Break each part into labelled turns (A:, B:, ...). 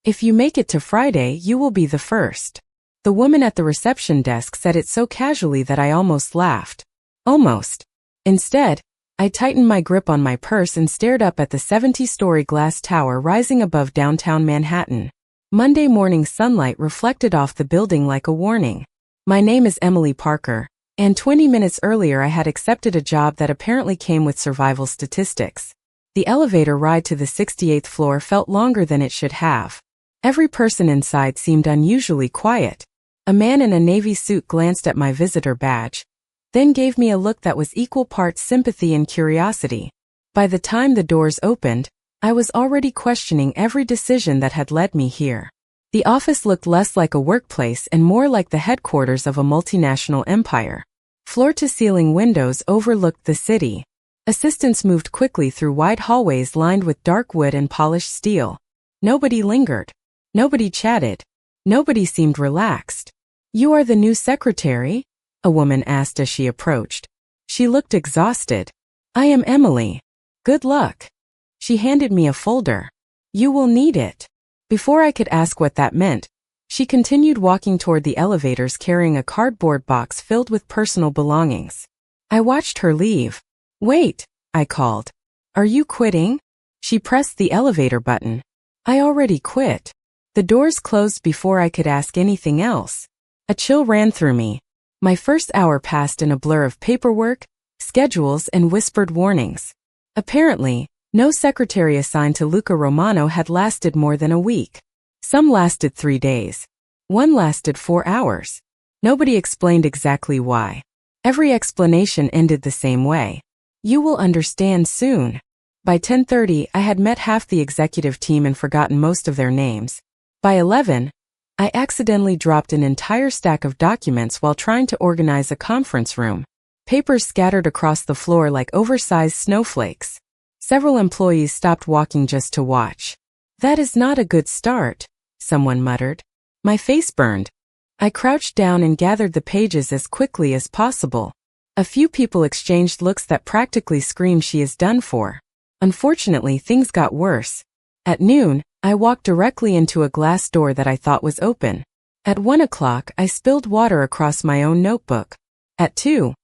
A: If you make it to Friday, you will be the first. The woman at the reception desk said it so casually that I almost laughed. Almost. Instead, I tightened my grip on my purse and stared up at the 70-story glass tower rising above downtown Manhattan. Monday morning sunlight reflected off the building like a warning. My name is Emily Parker, and 20 minutes earlier I had accepted a job that apparently came with survival statistics. The elevator ride to the 68th floor felt longer than it should have. Every person inside seemed unusually quiet. A man in a navy suit glanced at my visitor badge, then gave me a look that was equal parts sympathy and curiosity. By the time the doors opened, I was already questioning every decision that had led me here. The office looked less like a workplace and more like the headquarters of a multinational empire. Floor-to-ceiling windows overlooked the city. Assistants moved quickly through wide hallways lined with dark wood and polished steel. Nobody lingered. Nobody chatted. Nobody seemed relaxed. "You are the new secretary?" a woman asked as she approached. She looked exhausted. "I am Emily. Good luck." She handed me a folder. "You will need it." Before I could ask what that meant, she continued walking toward the elevators carrying a cardboard box filled with personal belongings. I watched her leave. "Wait," I called. "Are you quitting?" She pressed the elevator button. "I already quit." The doors closed before I could ask anything else. A chill ran through me. My first hour passed in a blur of paperwork, schedules, and whispered warnings. Apparently, no secretary assigned to Luca Romano had lasted more than a week. Some lasted 3 days. One lasted 4 hours. Nobody explained exactly why. Every explanation ended the same way. "You will understand soon." By 10:30, I had met half the executive team and forgotten most of their names. By 11, I accidentally dropped an entire stack of documents while trying to organize a conference room. Papers scattered across the floor like oversized snowflakes. Several employees stopped walking just to watch. "That is not a good start," someone muttered. My face burned. I crouched down and gathered the pages as quickly as possible. A few people exchanged looks that practically screamed she is done for. Unfortunately, things got worse. At noon, I walked directly into a glass door that I thought was open. At 1 o'clock, I spilled water across my own notebook. At 2,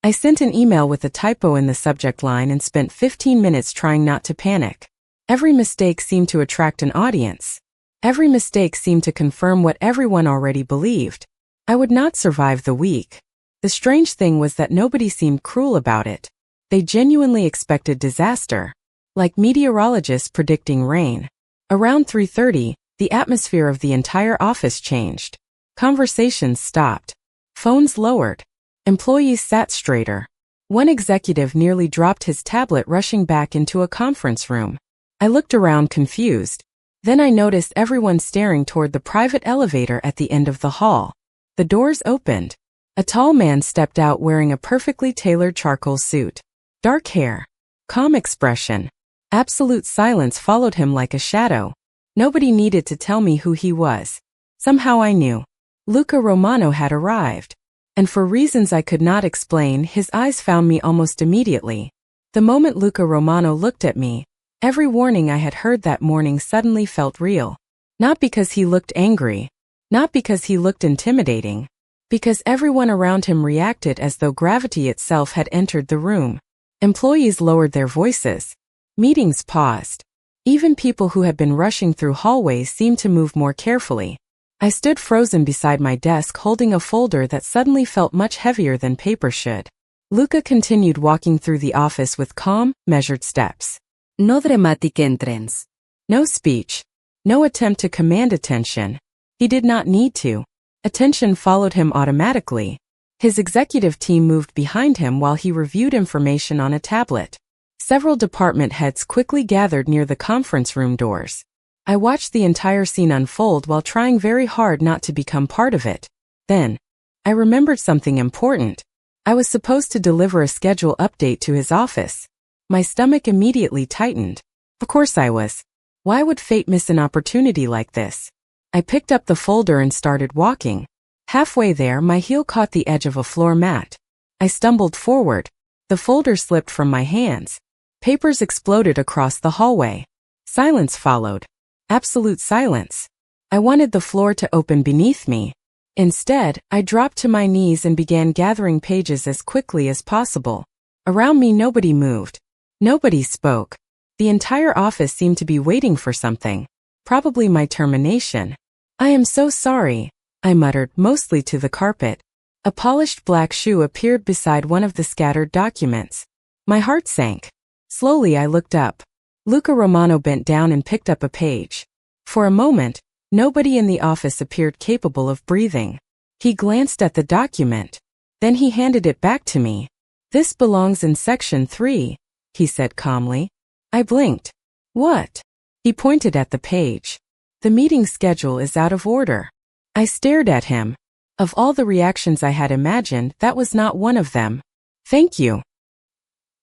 A: I sent an email with a typo in the subject line and spent 15 minutes trying not to panic. Every mistake seemed to attract an audience. Every mistake seemed to confirm what everyone already believed. I would not survive the week. The strange thing was that nobody seemed cruel about it. They genuinely expected disaster. Like meteorologists predicting rain. Around 3:30, the atmosphere of the entire office changed. Conversations stopped. Phones lowered. Employees sat straighter. One executive nearly dropped his tablet rushing back into a conference room. I looked around confused. Then I noticed everyone staring toward the private elevator at the end of the hall. The doors opened. A tall man stepped out wearing a perfectly tailored charcoal suit. Dark hair. Calm expression. Absolute silence followed him like a shadow. Nobody needed to tell me who he was. Somehow I knew. Luca Romano had arrived. And for reasons I could not explain, his eyes found me almost immediately. The moment Luca Romano looked at me, every warning I had heard that morning suddenly felt real. Not because he looked angry. Not because he looked intimidating. Because everyone around him reacted as though gravity itself had entered the room. Employees lowered their voices. Meetings paused. Even people who had been rushing through hallways seemed to move more carefully. I stood frozen beside my desk holding a folder that suddenly felt much heavier than paper should. Luca continued walking through the office with calm, measured steps. No dramatic entrance. No speech. No attempt to command attention. He did not need to. Attention followed him automatically. His executive team moved behind him while he reviewed information on a tablet. Several department heads quickly gathered near the conference room doors. I watched the entire scene unfold while trying very hard not to become part of it. Then, I remembered something important. I was supposed to deliver a schedule update to his office. My stomach immediately tightened. Of course I was. Why would fate miss an opportunity like this? I picked up the folder and started walking. Halfway there, my heel caught the edge of a floor mat. I stumbled forward. The folder slipped from my hands. Papers exploded across the hallway. Silence followed. Absolute silence. I wanted the floor to open beneath me. Instead, I dropped to my knees and began gathering pages as quickly as possible. Around me nobody moved. Nobody spoke. The entire office seemed to be waiting for something. Probably my termination. I am so sorry, I muttered, mostly to the carpet. A polished black shoe appeared beside one of the scattered documents. My heart sank. Slowly I looked up. Luca Romano bent down and picked up a page. For a moment, nobody in the office appeared capable of breathing. He glanced at the document. Then he handed it back to me. This belongs in section 3, he said calmly. I blinked. What? He pointed at the page. The meeting schedule is out of order. I stared at him. Of all the reactions I had imagined, that was not one of them. Thank you.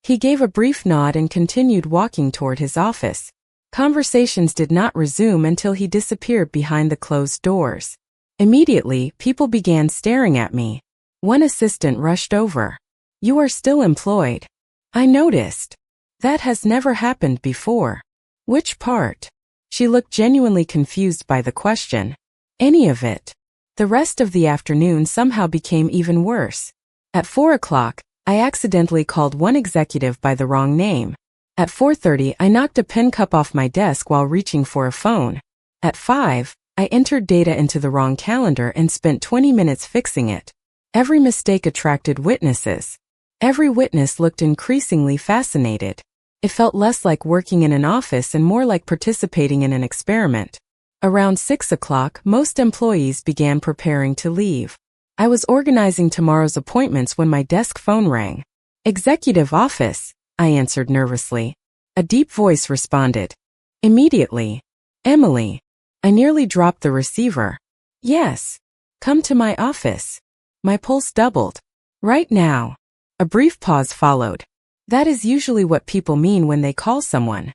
A: He gave a brief nod and continued walking toward his office. Conversations did not resume until he disappeared behind the closed doors. Immediately, people began staring at me. One assistant rushed over. You are still employed. I noticed. That has never happened before. Which part? She looked genuinely confused by the question. Any of it. The rest of the afternoon somehow became even worse. At 4 o'clock, I accidentally called one executive by the wrong name. At 4:30, I knocked a pen cup off my desk while reaching for a phone. At 5, I entered data into the wrong calendar and spent 20 minutes fixing it. Every mistake attracted witnesses. Every witness looked increasingly fascinated. It felt less like working in an office and more like participating in an experiment. Around 6 o'clock, most employees began preparing to leave. I was organizing tomorrow's appointments when my desk phone rang. Executive office, I answered nervously. A deep voice responded. Immediately. Emily. I nearly dropped the receiver. Yes. Come to my office. My pulse doubled. Right now. A brief pause followed. That is usually what people mean when they call someone.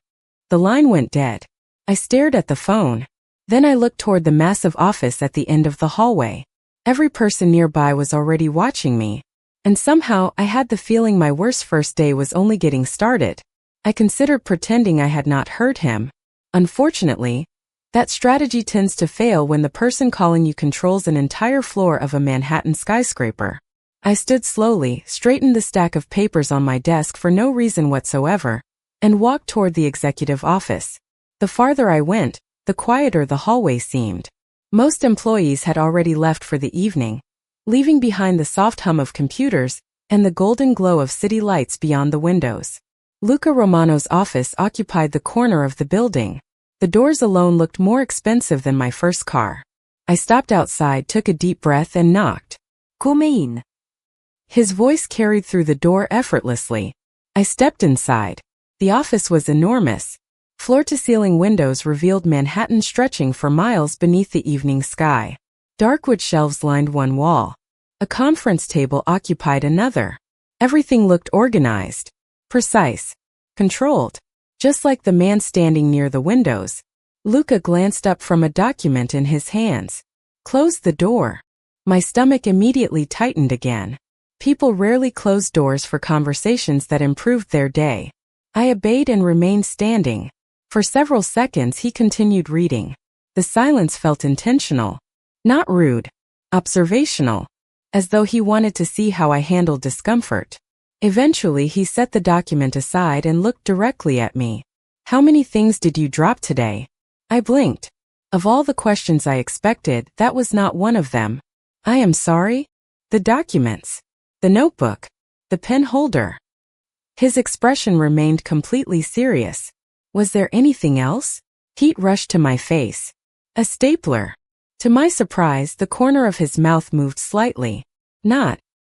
A: The line went dead. I stared at the phone. Then I looked toward the massive office at the end of the hallway. Every person nearby was already watching me. And somehow I had the feeling my worst first day was only getting started. I considered pretending I had not heard him. Unfortunately, that strategy tends to fail when the person calling you controls an entire floor of a Manhattan skyscraper. I stood slowly, straightened the stack of papers on my desk for no reason whatsoever, and walked toward the executive office. The farther I went, the quieter the hallway seemed. Most employees had already left for the evening, leaving behind the soft hum of computers and the golden glow of city lights beyond the windows. Luca Romano's office occupied the corner of the building. The doors alone looked more expensive than my first car. I stopped outside, took a deep breath and knocked. Come in. His voice carried through the door effortlessly. I stepped inside. The office was enormous. Floor-to-ceiling windows revealed Manhattan stretching for miles beneath the evening sky. Dark wood shelves lined one wall. A conference table occupied another. Everything looked organized, precise, controlled, just like the man standing near the windows. Luca glanced up from a document in his hands. Closed the door. My stomach immediately tightened again. People rarely closed doors for conversations that improved their day. I obeyed and remained standing. For several seconds he continued reading. The silence felt intentional. Not rude. Observational. As though he wanted to see how I handled discomfort. Eventually he set the document aside and looked directly at me. How many things did you drop today? I blinked. Of all the questions I expected, that was not one of them. I am sorry? The documents. The notebook. The pen holder. His expression remained completely serious. Was there anything else? Heat rushed to my face. A stapler. To my surprise, the corner of his mouth moved slightly. Not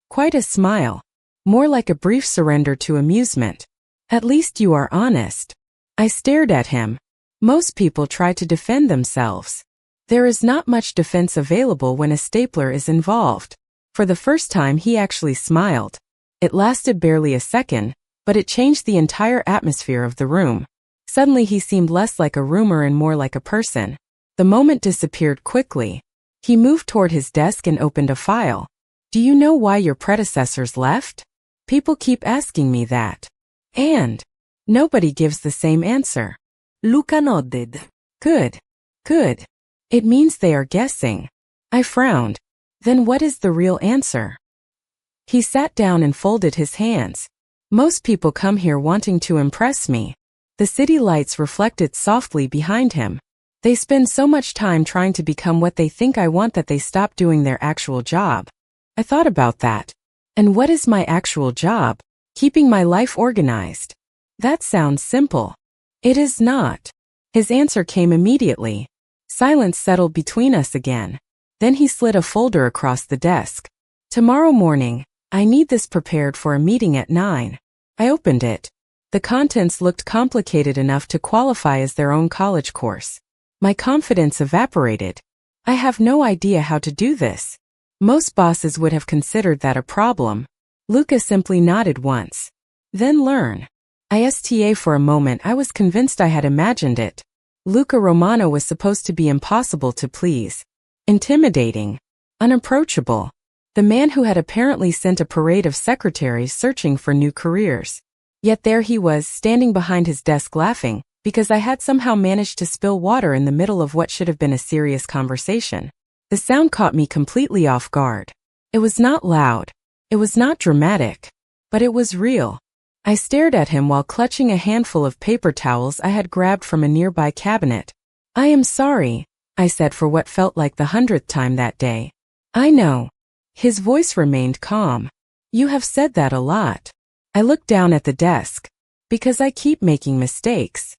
A: quite a smile. More like a brief surrender to amusement. At least you are honest. I stared at him. Most people try to defend themselves. There is not much defense available when a stapler is involved. For the first time he actually smiled. It lasted barely a second, but it changed the entire atmosphere of the room. Suddenly he seemed less like a rumor and more like a person. The moment disappeared quickly. He moved toward his desk and opened a file. Do you know why your predecessors left? People keep asking me that. And nobody gives the same answer. Luca nodded. Good. Good. It means they are guessing. I frowned. Then what is the real answer? He sat down and folded his hands. Most people come here wanting to impress me. The city lights reflected softly behind him. They spend so much time trying to become what they think I want that they stop doing their actual job. I thought about that. And what is my actual job? Keeping my life organized. That sounds simple. It is not. His answer came immediately. Silence settled between us again. Then he slid a folder across the desk. Tomorrow morning, I need this prepared for a meeting at 9. I opened it. The contents looked complicated enough to qualify as their own college course. My confidence evaporated. I have no idea how to do this. Most bosses would have considered that a problem. Luca simply nodded once. Then learn. ISTA for a moment I was convinced I had imagined it. Luca Romano was supposed to be impossible to please. Intimidating. Unapproachable. The man who had apparently sent a parade of secretaries searching for new careers. Yet there he was, standing behind his desk laughing, because I had somehow managed to spill water in the middle of what should have been a serious conversation. The sound caught me completely off guard. It was not loud. It was not dramatic. But it was real. I stared at him while clutching a handful of paper towels I had grabbed from a nearby cabinet. I am sorry, I said for what felt like the 100th time that day. I know. His voice remained calm. You have said that a lot. I looked down at the desk. Because I keep making mistakes.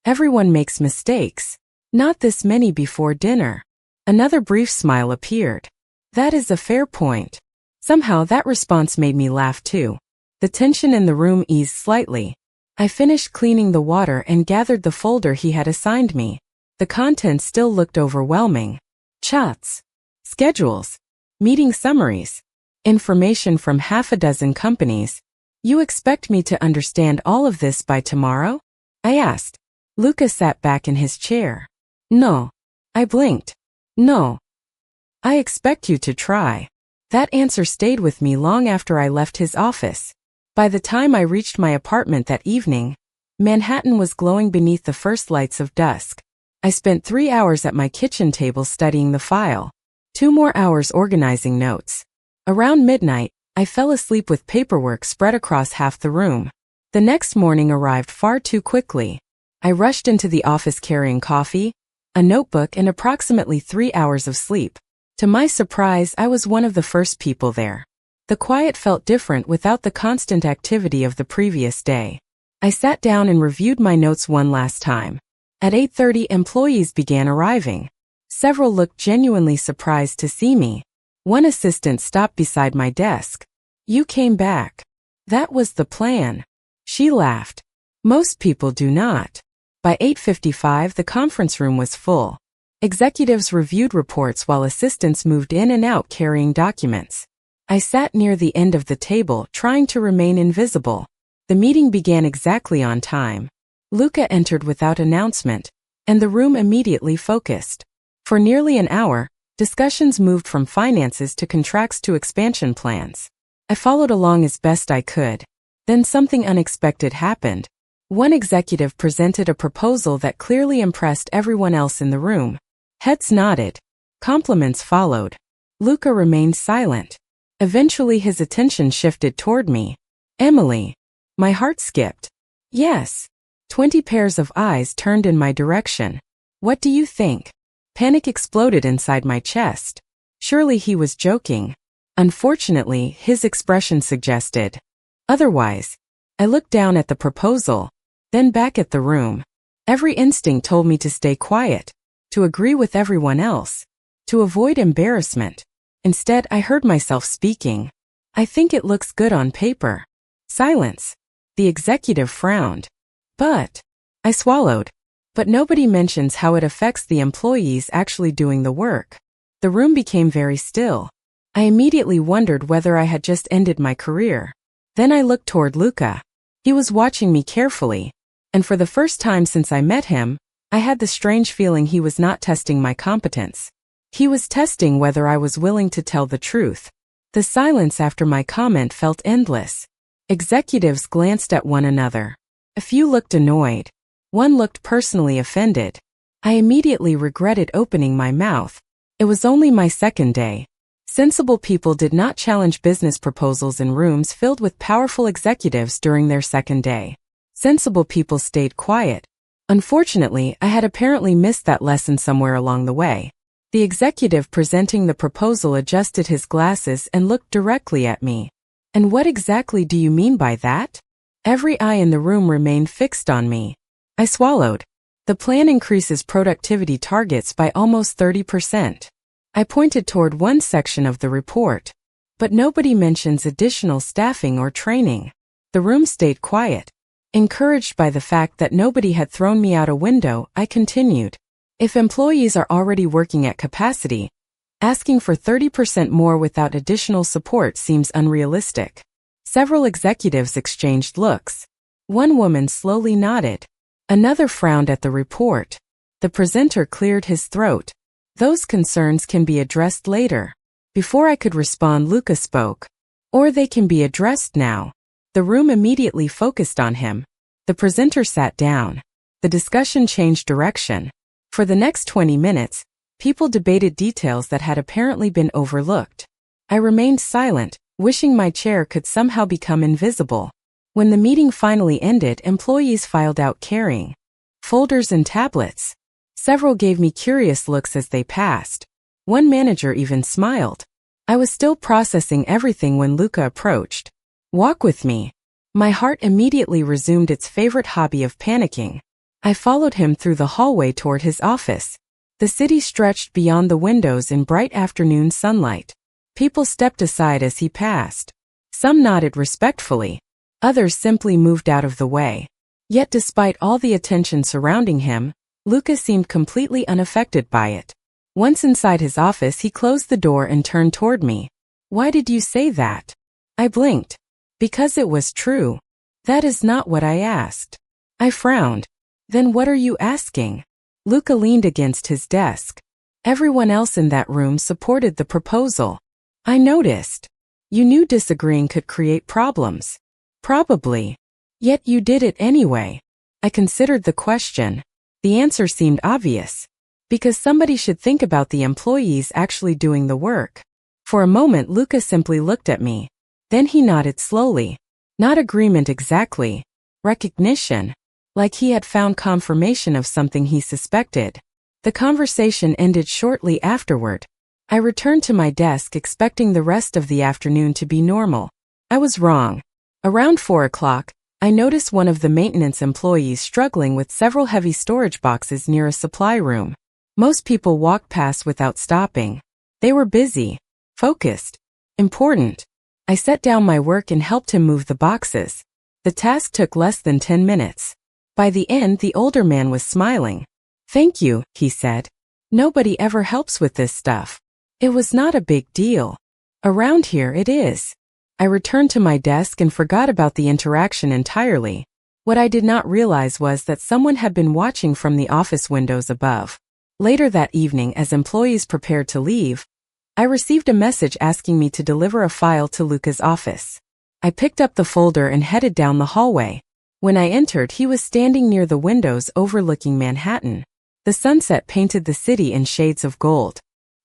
A: Everyone makes mistakes. Not this many before dinner. Another brief smile appeared. That is a fair point. Somehow that response made me laugh too. The tension in the room eased slightly. I finished cleaning the water and gathered the folder he had assigned me. The contents still looked overwhelming. Chats. Schedules. Meeting summaries. Information from half a dozen companies. You expect me to understand all of this by tomorrow? I asked. Luca sat back in his chair. No. I blinked. No. I expect you to try. That answer stayed with me long after I left his office. By the time I reached my apartment that evening, Manhattan was glowing beneath the first lights of dusk. I spent 3 hours at my kitchen table studying the file. 2 more hours organizing notes. Around midnight, I fell asleep with paperwork spread across half the room. The next morning arrived far too quickly. I rushed into the office carrying coffee, a notebook, and approximately 3 hours of sleep. To my surprise, I was one of the first people there. The quiet felt different without the constant activity of the previous day. I sat down and reviewed my notes one last time. At 8:30, employees began arriving. Several looked genuinely surprised to see me. One assistant stopped beside my desk. You came back. That was the plan. She laughed. Most people do not. By 8:55, the conference room was full. Executives reviewed reports while assistants moved in and out carrying documents. I sat near the end of the table, trying to remain invisible. The meeting began exactly on time. Luca entered without announcement, and the room immediately focused. For nearly an hour, discussions moved from finances to contracts to expansion plans. I followed along as best I could. Then something unexpected happened. One executive presented a proposal that clearly impressed everyone else in the room. Heads nodded. Compliments followed. Luca remained silent. Eventually his attention shifted toward me. Emily. My heart skipped. Yes. 20 pairs of eyes turned in my direction. What do you think? Panic exploded inside my chest. Surely he was joking. Unfortunately, his expression suggested otherwise. I looked down at the proposal, then back at the room. Every instinct told me to stay quiet, to agree with everyone else, to avoid embarrassment. Instead, I heard myself speaking. I think it looks good on paper. Silence. The executive frowned. But, I swallowed. But nobody mentions how it affects the employees actually doing the work. The room became very still. I immediately wondered whether I had just ended my career. Then I looked toward Luca. He was watching me carefully, and for the first time since I met him, I had the strange feeling he was not testing my competence. He was testing whether I was willing to tell the truth. The silence after my comment felt endless. Executives glanced at one another. A few looked annoyed. One looked personally offended. I immediately regretted opening my mouth. It was only my second day. Sensible people did not challenge business proposals in rooms filled with powerful executives during their second day. Sensible people stayed quiet. Unfortunately, I had apparently missed that lesson somewhere along the way. The executive presenting the proposal adjusted his glasses and looked directly at me. "And what exactly do you mean by that?" Every eye in the room remained fixed on me. I swallowed. "The plan increases productivity targets by almost 30%. I pointed toward one section of the report. "But nobody mentions additional staffing or training." The room stayed quiet. Encouraged by the fact that nobody had thrown me out a window, I continued. "If employees are already working at capacity, asking for 30% more without additional support seems unrealistic." Several executives exchanged looks. One woman slowly nodded. Another frowned at the report. The presenter cleared his throat. "Those concerns can be addressed later." Before I could respond, Luca spoke. "Or they can be addressed now." The room immediately focused on him. The presenter sat down. The discussion changed direction. For the next 20 minutes, people debated details that had apparently been overlooked. I remained silent, wishing my chair could somehow become invisible. When the meeting finally ended, employees filed out carrying folders and tablets. Several gave me curious looks as they passed. One manager even smiled. I was still processing everything when Luca approached. "Walk with me." My heart immediately resumed its favorite hobby of panicking. I followed him through the hallway toward his office. The city stretched beyond the windows in bright afternoon sunlight. People stepped aside as he passed. Some nodded respectfully. Others simply moved out of the way. Yet despite all the attention surrounding him, Luca seemed completely unaffected by it. Once inside his office, he closed the door and turned toward me. "Why did you say that?" I blinked. "Because it was true." "That is not what I asked." I frowned. "Then what are you asking?" Luca leaned against his desk. Everyone else in that room supported the proposal. I noticed. "You knew disagreeing could create problems." "Probably. Yet you did it anyway." I considered the question. The answer seemed obvious. Because somebody should think about the employees actually doing the work. For a moment, Luca simply looked at me. Then he nodded slowly. Not agreement exactly. Recognition. Like he had found confirmation of something he suspected. The conversation ended shortly afterward. I returned to my desk expecting the rest of the afternoon to be normal. I was wrong. Around 4 o'clock, I noticed one of the maintenance employees struggling with several heavy storage boxes near a supply room. Most people walked past without stopping. They were busy, focused, important. I set down my work and helped him move the boxes. The task took less than 10 minutes. By the end, the older man was smiling. "Thank you," he said. "Nobody ever helps with this stuff." It was not a big deal. Around here it is. I returned to my desk and forgot about the interaction entirely. What I did not realize was that someone had been watching from the office windows above. Later that evening, as employees prepared to leave, I received a message asking me to deliver a file to Luca's office. I picked up the folder and headed down the hallway. When I entered, he was standing near the windows overlooking Manhattan. The sunset painted the city in shades of gold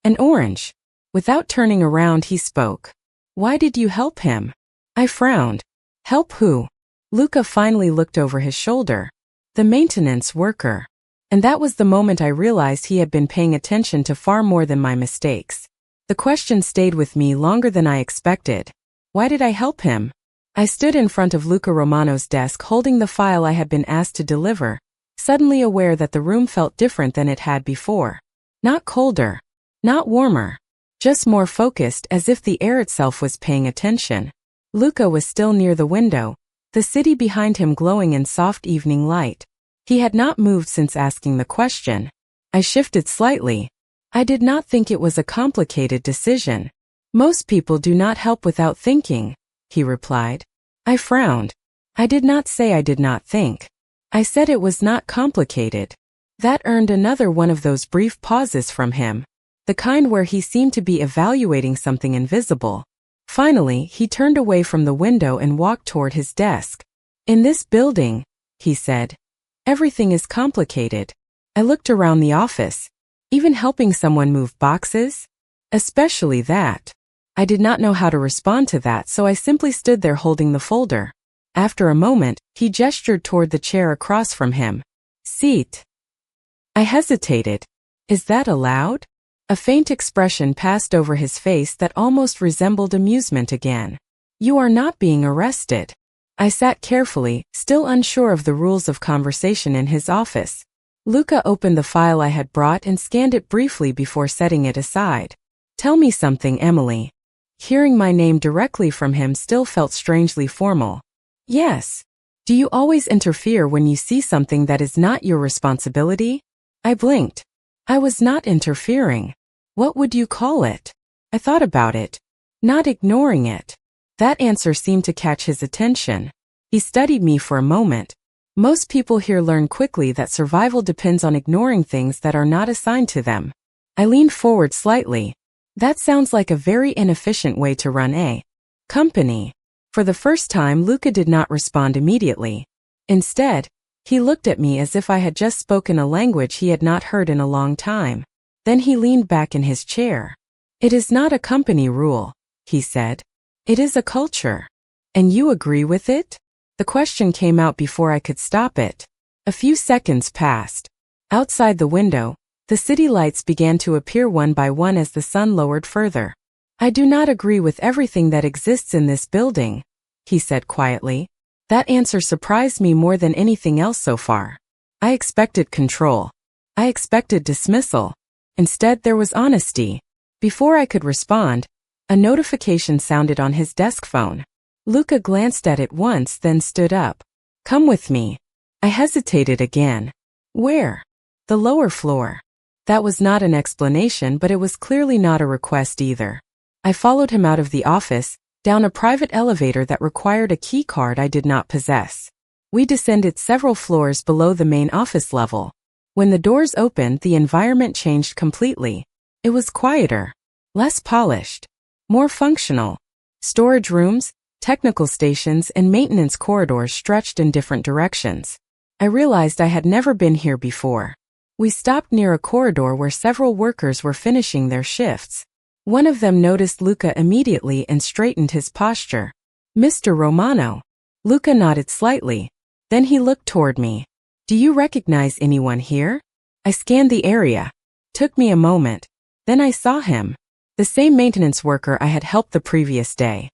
A: and orange. Without turning around, he spoke. "Why did you help him?" I frowned. "Help who?" Luca finally looked over his shoulder. "The maintenance worker." And that was the moment I realized he had been paying attention to far more than my mistakes. The question stayed with me longer than I expected. Why did I help him? I stood in front of Luca Romano's desk holding the file I had been asked to deliver, suddenly aware that the room felt different than it had before. Not colder. Not warmer. Just more focused, as if the air itself was paying attention. Luca was still near the window, the city behind him glowing in soft evening light. He had not moved since asking the question. I shifted slightly. "I did not think it was a complicated decision. Most people do not help without thinking," he replied. I frowned. I did not say I did not think. I said it was not complicated. That earned another one of those brief pauses from him, the kind where he seemed to be evaluating something invisible. Finally, he turned away from the window and walked toward his desk. "In this building," he said, "everything is complicated." I looked around the office, even helping someone move boxes, especially that. I did not know how to respond to that, so I simply stood there holding the folder. After a moment, he gestured toward the chair across from him. Seat. I hesitated. Is that allowed? A faint expression passed over his face that almost resembled amusement again. You are not being arrested. I sat carefully, still unsure of the rules of conversation in his office. Luca opened the file I had brought and scanned it briefly before setting it aside. Tell me something, Emily. Hearing my name directly from him still felt strangely formal. Yes. Do you always interfere when you see something that is not your responsibility? I blinked. I was not interfering. What would you call it? I thought about it. Not ignoring it. That answer seemed to catch his attention. He studied me for a moment. Most people here learn quickly that survival depends on ignoring things that are not assigned to them. I leaned forward slightly. That sounds like a very inefficient way to run a company. For the first time, Luca did not respond immediately. Instead, he looked at me as if I had just spoken a language he had not heard in a long time. Then he leaned back in his chair. It is not a company rule, he said. It is a culture. And you agree with it? The question came out before I could stop it. A few seconds passed. Outside the window, the city lights began to appear one by one as the sun lowered further. I do not agree with everything that exists in this building, he said quietly. That answer surprised me more than anything else so far. I expected control. I expected dismissal. Instead, there was honesty. Before I could respond, a notification sounded on his desk phone. Luca glanced at it once, then stood up. Come with me. I hesitated again. Where? The lower floor. That was not an explanation, but it was clearly not a request either. I followed him out of the office, down a private elevator that required a key card I did not possess. We descended several floors below the main office level. When the doors opened, the environment changed completely. It was quieter, less polished, more functional. Storage rooms, technical stations, and maintenance corridors stretched in different directions. I realized I had never been here before. We stopped near a corridor where several workers were finishing their shifts. One of them noticed Luca immediately and straightened his posture. Mr. Romano. Luca nodded slightly. Then he looked toward me. Do you recognize anyone here? I scanned the area. Took me a moment. Then I saw him. The same maintenance worker I had helped the previous day.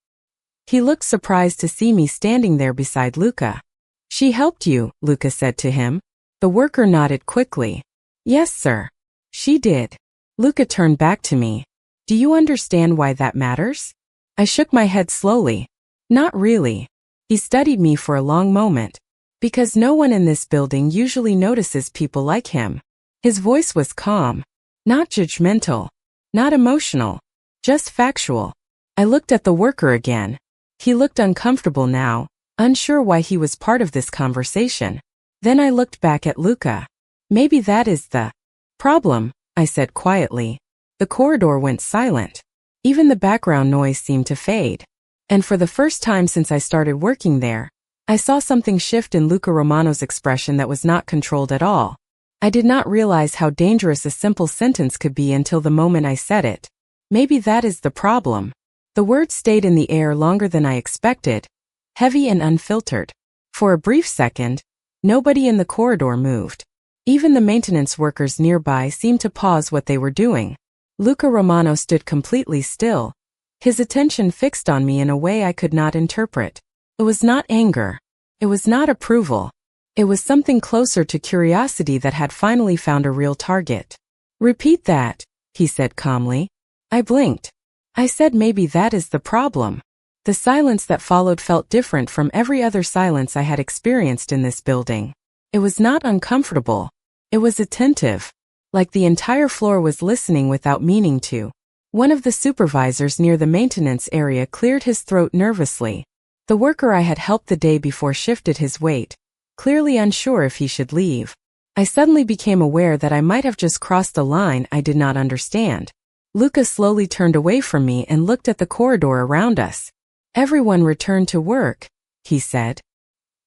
A: He looked surprised to see me standing there beside Luca. She helped you, Luca said to him. The worker nodded quickly. Yes, sir. She did. Luca turned back to me. Do you understand why that matters? I shook my head slowly. Not really. He studied me for a long moment. Because no one in this building usually notices people like him. His voice was calm. Not judgmental. Not emotional. Just factual. I looked at the worker again. He looked uncomfortable now, unsure why he was part of this conversation. Then I looked back at Luca. Maybe that is the problem, I said quietly. The corridor went silent. Even the background noise seemed to fade. And for the first time since I started working there, I saw something shift in Luca Romano's expression that was not controlled at all. I did not realize how dangerous a simple sentence could be until the moment I said it. Maybe that is the problem. The words stayed in the air longer than I expected, heavy and unfiltered. For a brief second, nobody in the corridor moved. Even the maintenance workers nearby seemed to pause what they were doing. Luca Romano stood completely still, his attention fixed on me in a way I could not interpret. It was not anger. It was not approval. It was something closer to curiosity that had finally found a real target. Repeat that, he said calmly. I blinked. I said maybe that is the problem. The silence that followed felt different from every other silence I had experienced in this building. It was not uncomfortable. It was attentive, like the entire floor was listening without meaning to. One of the supervisors near the maintenance area cleared his throat nervously. The worker I had helped the day before shifted his weight, clearly unsure if he should leave. I suddenly became aware that I might have just crossed a line I did not understand. Luca slowly turned away from me and looked at the corridor around us. Everyone returned to work, he said.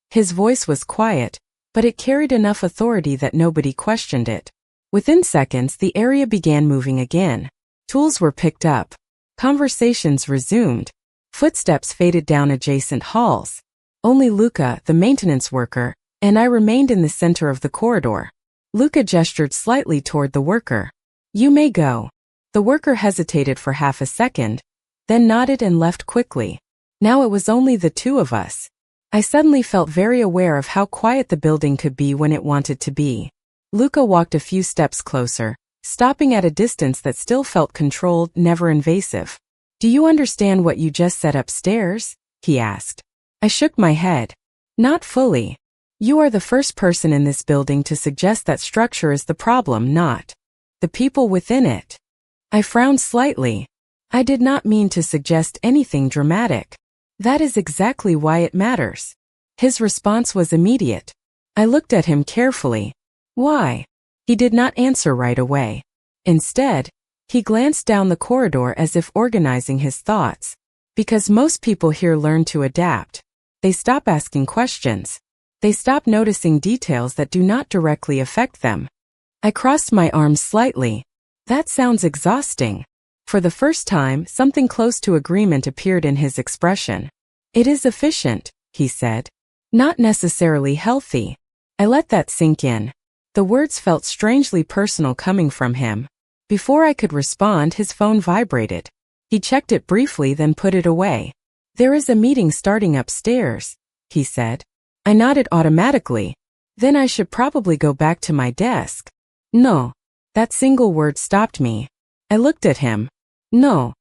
A: His voice was quiet, but it carried enough authority that nobody questioned it. Within seconds, the area began moving again. Tools were picked up. Conversations resumed. Footsteps faded down adjacent halls. Only Luca, the maintenance worker, and I remained in the center of the corridor. Luca gestured slightly toward the worker. "You may go." The worker hesitated for half a second, then nodded and left quickly. Now it was only the two of us. I suddenly felt very aware of how quiet the building could be when it wanted to be. Luca walked a few steps closer, stopping at a distance that still felt controlled, never invasive. "Do you understand what you just said upstairs?" he asked. I shook my head. "Not fully. You are the first person in this building to suggest that structure is the problem, not the people within it." I frowned slightly. I did not mean to suggest anything dramatic. That is exactly why it matters. His response was immediate. I looked at him carefully. "Why?" He did not answer right away. Instead, he glanced down the corridor as if organizing his thoughts. Because most people here learn to adapt. They stop asking questions. They stop noticing details that do not directly affect them. I crossed my arms slightly. That sounds exhausting. For the first time, something close to agreement appeared in his expression. "It is efficient," he said. "Not necessarily healthy." I let that sink in. The words felt strangely personal coming from him. Before I could respond, his phone vibrated. He checked it briefly, then put it away. "There is a meeting starting upstairs," he said. I nodded automatically. Then I should probably go back to my desk. "No." That single word stopped me. I looked at him. "No."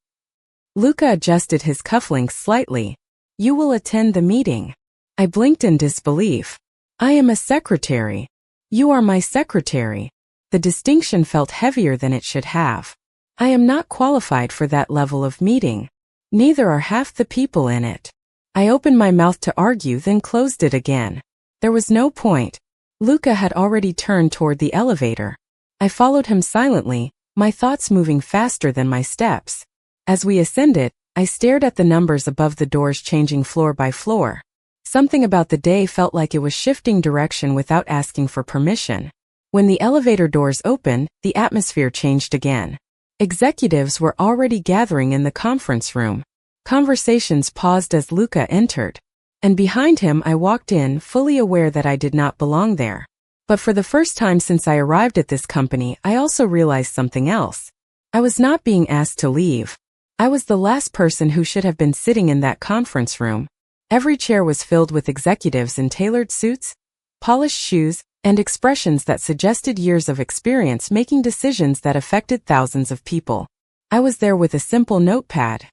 A: Luca adjusted his cufflinks slightly. "You will attend the meeting." I blinked in disbelief. "I am a secretary." "You are my secretary." The distinction felt heavier than it should have. "I am not qualified for that level of meeting. Neither are half the people in it." I opened my mouth to argue, then closed it again. There was no point. Luca had already turned toward the elevator. I followed him silently, my thoughts moving faster than my steps. As we ascended, I stared at the numbers above the doors changing floor by floor. Something about the day felt like it was shifting direction without asking for permission. When the elevator doors opened, the atmosphere changed again. Executives were already gathering in the conference room. Conversations paused as Luca entered. And behind him I walked in, fully aware that I did not belong there. But for the first time since I arrived at this company, I also realized something else. I was not being asked to leave. I was the last person who should have been sitting in that conference room. Every chair was filled with executives in tailored suits, polished shoes, and expressions that suggested years of experience making decisions that affected thousands of people. I was there with a simple notepad,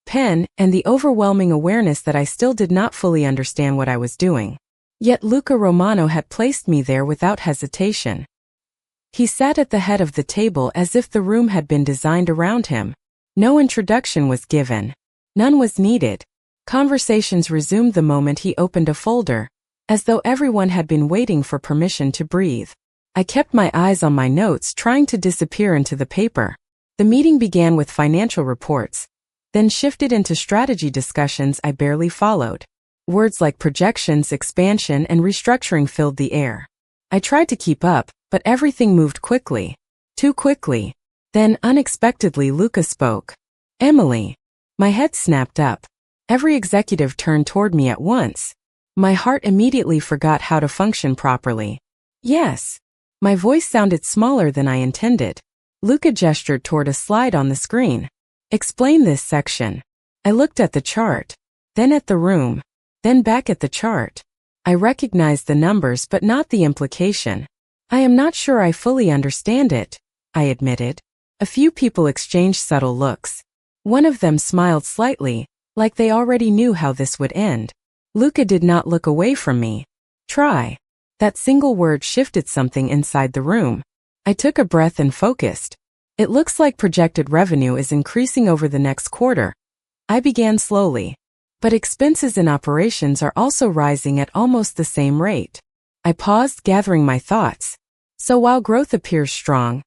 A: pen, and the overwhelming awareness that I still did not fully understand what I was doing. Yet Luca Romano had placed me there without hesitation. He sat at the head of the table as if the room had been designed around him. No introduction was given. None was needed. Conversations resumed the moment he opened a folder, as though everyone had been waiting for permission to breathe. I kept my eyes on my notes, trying to disappear into the paper. The meeting began with financial reports, then shifted into strategy discussions I barely followed. Words like projections, expansion, and restructuring filled the air. I tried to keep up, but everything moved quickly. Too quickly. Then, unexpectedly, Luca spoke. "Emily." My head snapped up. Every executive turned toward me at once. My heart immediately forgot how to function properly. "Yes." My voice sounded smaller than I intended. Luca gestured toward a slide on the screen. "Explain this section." I looked at the chart, then at the room, then back at the chart. I recognized the numbers but not the implication. "I am not sure I fully understand it," I admitted. A few people exchanged subtle looks. One of them smiled slightly, like they already knew how this would end. Luca did not look away from me. "Try." That single word shifted something inside the room. I took a breath and focused. "It looks like projected revenue is increasing over the next quarter." I began slowly. "But expenses in operations are also rising at almost the same rate." I paused, gathering my thoughts. So while growth appears strong,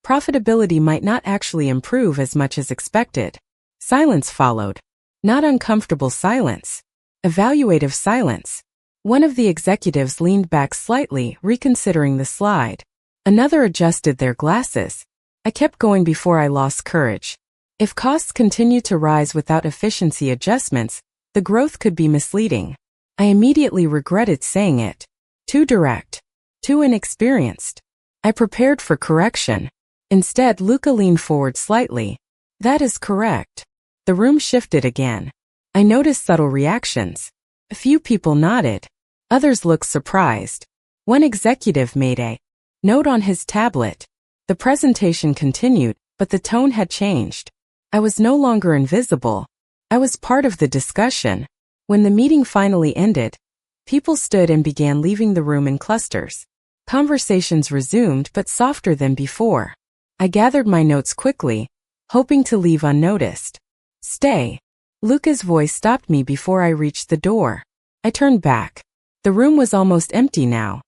A: profitability might not actually improve as much as expected. Silence followed. Not uncomfortable silence. Evaluative silence. One of the executives leaned back slightly, reconsidering the slide. Another adjusted their glasses. I kept going before I lost courage. If costs continue to rise without efficiency adjustments, the growth could be misleading. I immediately regretted saying it. Too direct. Too inexperienced. I prepared for correction. Instead, Luca leaned forward slightly. That is correct. The room shifted again. I noticed subtle reactions. A few people nodded. Others looked surprised. One executive made a note on his tablet. The presentation continued, but the tone had changed. I was no longer invisible. I was part of the discussion. When the meeting finally ended, people stood and began leaving the room in clusters. Conversations resumed, but softer than before. I gathered my notes quickly, hoping to leave unnoticed. Stay. Luca's voice stopped me before I reached the door. I turned back. The room was almost empty now.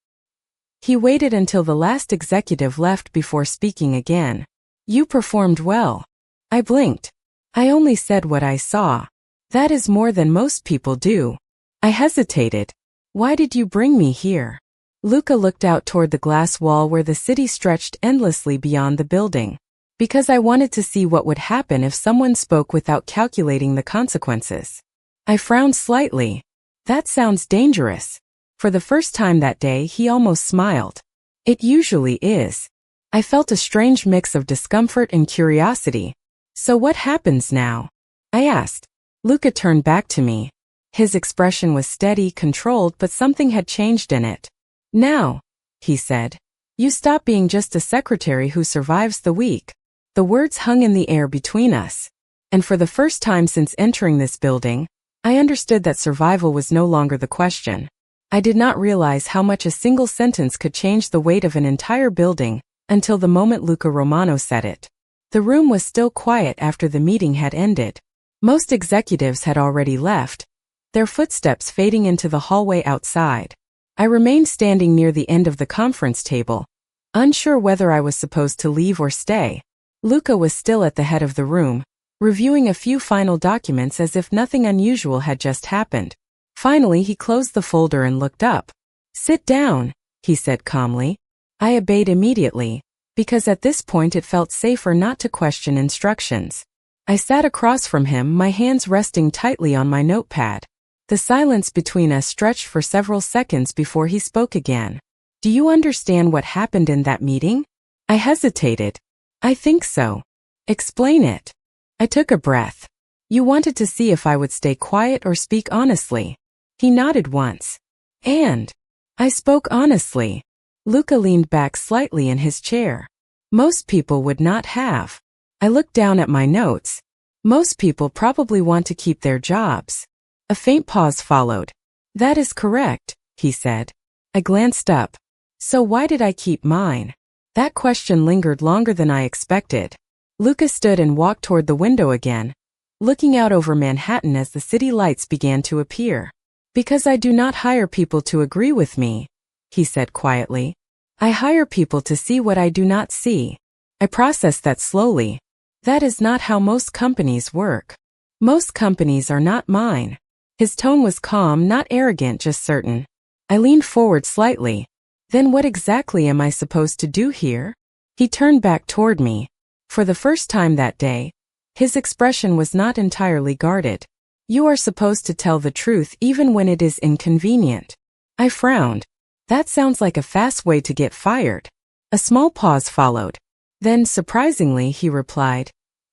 A: He waited until the last executive left before speaking again. You performed well. I blinked. I only said what I saw. That is more than most people do. I hesitated. Why did you bring me here? Luca looked out toward the glass wall where the city stretched endlessly beyond the building. Because I wanted to see what would happen if someone spoke without calculating the consequences. I frowned slightly. That sounds dangerous. For the first time that day, he almost smiled. It usually is. I felt a strange mix of discomfort and curiosity. So what happens now? I asked. Luca turned back to me. His expression was steady, controlled, but something had changed in it. Now, he said, you stop being just a secretary who survives the week. The words hung in the air between us. And for the first time since entering this building, I understood that survival was no longer the question. I did not realize how much a single sentence could change the weight of an entire building until the moment Luca Romano said it. The room was still quiet after the meeting had ended. Most executives had already left, their footsteps fading into the hallway outside. I remained standing near the end of the conference table, unsure whether I was supposed to leave or stay. Luca was still at the head of the room, reviewing a few final documents as if nothing unusual had just happened. Finally, he closed the folder and looked up. Sit down, he said calmly. I obeyed immediately, because at this point it felt safer not to question instructions. I sat across from him, my hands resting tightly on my notepad. The silence between us stretched for several seconds before he spoke again. Do you understand what happened in that meeting? I hesitated. I think so. Explain it. I took a breath. You wanted to see if I would stay quiet or speak honestly. He nodded once. And I spoke honestly. Luca leaned back slightly in his chair. Most people would not have. I looked down at my notes. Most people probably want to keep their jobs. A faint pause followed. That is correct, he said. I glanced up. So why did I keep mine? That question lingered longer than I expected. Luca stood and walked toward the window again, looking out over Manhattan as the city lights began to appear. Because I do not hire people to agree with me, he said quietly. I hire people to see what I do not see. I processed that slowly. That is not how most companies work. Most companies are not mine. His tone was calm, not arrogant, just certain. I leaned forward slightly. Then what exactly am I supposed to do here? He turned back toward me. For the first time that day, his expression was not entirely guarded. You are supposed to tell the truth even when it is inconvenient. I frowned. That sounds like a fast way to get fired. A small pause followed. Then, surprisingly, he replied,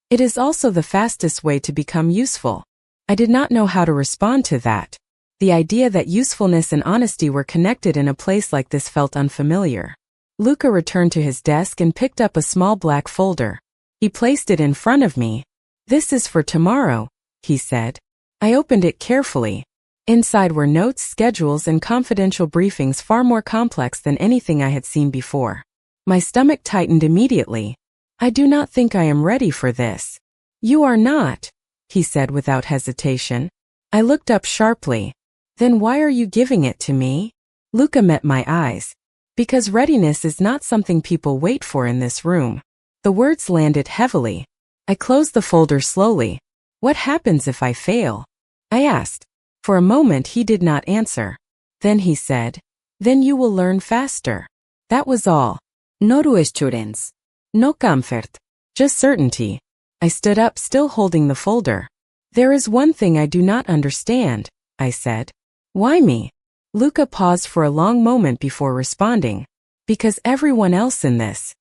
A: it is also the fastest way to become useful. I did not know how to respond to that. The idea that usefulness and honesty were connected in a place like this felt unfamiliar. Luca returned to his desk and picked up a small black folder. He placed it in front of me. This is for tomorrow, he said. I opened it carefully. Inside were notes, schedules, and confidential briefings far more complex than anything I had seen before. My stomach tightened immediately. I do not think I am ready for this. You are not, he said without hesitation. I looked up sharply. Then why are you giving it to me? Luca met my eyes. Because readiness is not something people wait for in this room. The words landed heavily. I closed the folder slowly. What happens if I fail? I asked. For a moment he did not answer. Then he said, "Then you will learn faster." That was all. No reassurance. No comfort. Just certainty. I stood up, still holding the folder. "There is one thing I do not understand," I said. "Why me?" Luca paused for a long moment before responding. "Because everyone else in this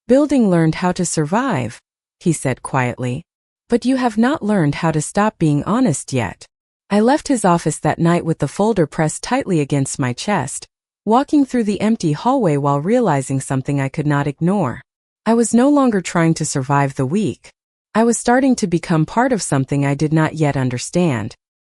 A: building learned how to survive," he said quietly. "But you have not learned how to stop being honest yet." I left his office that night with the folder pressed tightly against my chest, walking through the empty hallway while realizing something I could not ignore. I was no longer trying to survive the week. I was starting to become part of something I did not yet understand.